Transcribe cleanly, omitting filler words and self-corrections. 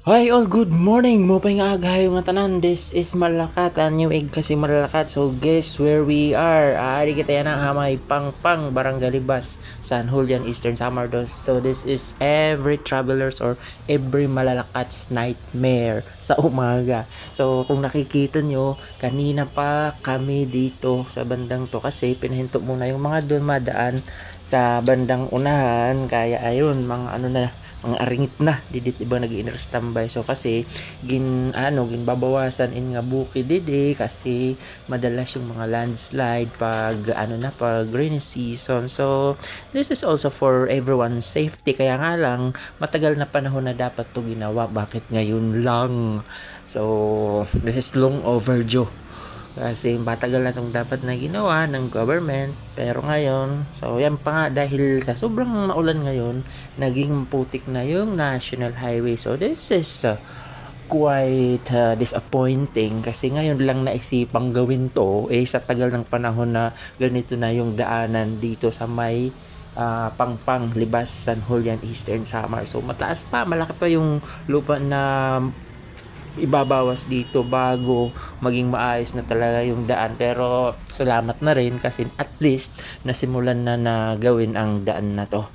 Hi all, good morning. Mo pa nga agahay nga tanan. This is Malakat. New egg kasi Malakat. So guess where we are? Ari kita yan ang hamay pang Barangay Libas, San Julian, Eastern Samar. So this is every travelers or every Malalakat's nightmare sa umaga. So kung nakikita nyo, kanina pa kami dito sa bandang to kasi pinahinto muna yung mga doon madaan sa bandang unahan. Kaya ayun, mga aringit na didit iba nag-standby. So kasi ginbabawasan in nga bukid didi kasi madalas yung mga landslide pag rainy season. So this is also for everyone's safety, kaya nga lang matagal na panahon na dapat to ginawa, bakit ngayon lang? So this is long overdue kasi matagal na itong dapat na ginawa ng government, pero ngayon, so yan pa nga, dahil sa sobrang maulan ngayon, naging putik na yung national highway. So this is quite disappointing kasi ngayon lang naisipang gawin to sa tagal ng panahon na ganito na yung daanan dito sa may Pangpang, Libas, San Julian, Eastern Samar. So mataas pa, malaki pa yung lupa na ibabawas dito bago maging maayos na talaga yung daan. Pero salamat na rin kasi at least nasimulan na gawin ang daan na to.